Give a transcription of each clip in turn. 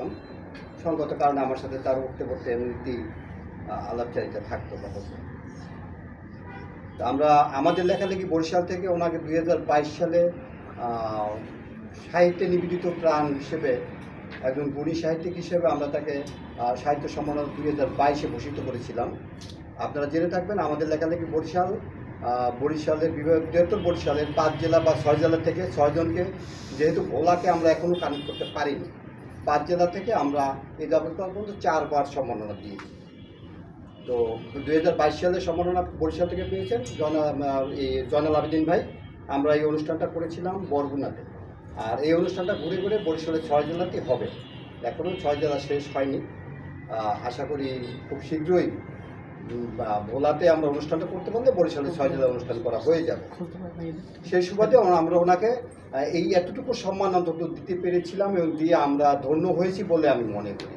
করতাম। সঙ্গত কারণে আমার সাথে তার উঠতে পড়তে এমনিতেই আলাপচারিতা থাকতো বা হতো। আমরা আমাদের লেখালেখি বরিশাল থেকে ওনাকে 2022 সালে সাহিত্যে নিবেদিত প্রাণ হিসেবে একজন গুণী সাহিত্যিক হিসেবে আমরা তাকে সাহিত্য সম্মাননা 2022-এ ভূষিত করেছিলাম। আপনারা জেনে থাকবেন আমাদের লেখালেখি বরিশালের বৃহত্তর বরিশালের 5 জেলা বা 6 জেলা থেকে 6 জনকে, যেহেতু ভোলাকে আমরা এখনও কানেক্ট করতে পারিনি, 5 জেলা থেকে আমরা এই যাবৎ পর্যন্ত 4 বার সম্মাননা দিয়েছি। তো 2022 সালে সম্মাননা বরিশাল থেকে পেয়েছেন জয়নাল আবেদিন ভাই। আমরা এই অনুষ্ঠানটা করেছিলাম বরগুনাতে, আর এই অনুষ্ঠানটা ঘুরে ঘুরে বরিশালের 6 জেলাতেই হবে। এখনও 6 জেলা শেষ হয়নি। আশা করি খুব শীঘ্রই ভোলাতে আমরা অনুষ্ঠানটা করতে পারলে বরিশালে 6 জেলা অনুষ্ঠান করা হয়ে যাবে। সেই সুবাদে আমরা ওনাকে এই এতটুকু সম্মান অন্তত দিতে পেরেছিলাম এবং দিয়ে আমরা ধন্য হয়েছি বলে আমি মনে করি।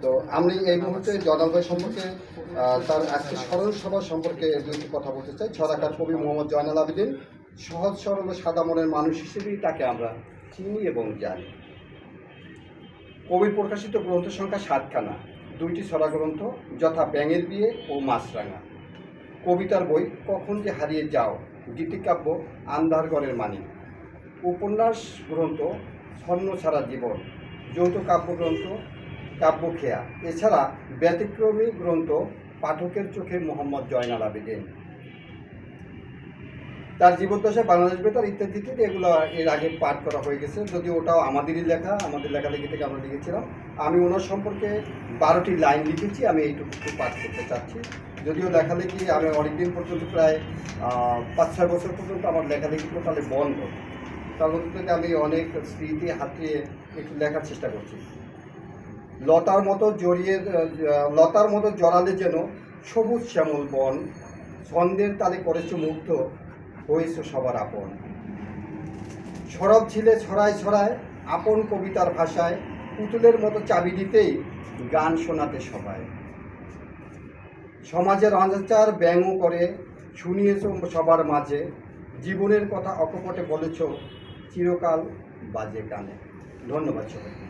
তো আমি এই মুহূর্তে জয়নাল ভাই সম্পর্কে তার আজকে স্মরণ সভা সম্পর্কে দুটি কথা বলতে চাই। ছড়াকার কবি মোহাম্মদ জয়নাল আবেদিন সহজ সরল সাদা মনের মানুষ হিসেবেই তাকে আমরা চিনি এবং জানি। কবির প্রকাশিত গ্রন্থ সংখ্যা 7খানা, 2টি ছড়া গ্রন্থ যথা ব্যাঙের বিয়ে ও মাছরাঙা, কবিতার বই কখন যে হারিয়ে যাও, গীতিকাব্য আন্ধারগড়ের মানিক, উপন্যাস গ্রন্থ স্বর্ণ ছাড়া জীবন, যৌথ কাব্যগ্রন্থ কাব্যখেয়া, এছাড়া ব্যতিক্রমী গ্রন্থ পাঠকের চোখে মোহাম্মদ জয়নাল আবেদিন। তার জীবদ্দশায় বাংলাদেশ বেতার ইত্যাদি এগুলো এর আগে পাঠ করা হয়ে গেছে, যদিও ওটাও আমাদেরই লেখা, আমাদের লেখালেখি থেকে আমরা লিখেছিলাম। আমি ওনার সম্পর্কে 12টি লাইন লিখেছি, আমি এইটুকু পাঠ করতে চাচ্ছি। যদিও লেখালেখি আমি অনেকদিন পর্যন্ত প্রায় 5-6 বছর পর্যন্ত আমার লেখালেখি টোটালে বন্ধ। তার মধ্যে থেকে আমি অনেক স্মৃতি হাতিয়ে একটু লেখার চেষ্টা করছি। লতার মতো জড়ালে যেন সবুজ শ্যামল বন, ছন্দের তালে করেছ মুগ্ধ, হয়েছ সবার আপন। সরব ছিলে ছড়ায় ছড়ায় আপন কবিতার ভাষায়, পুতুলের মতো চাবি দিতেই গান শোনাতে সবাই। সমাজের অনাচার ব্যঙ্গ করে শুনিয়েছ সবার মাঝে, জীবনের কথা অকপটে বলেছ চিরকাল বাজে গানে। ধন্যবাদ সবাইকে।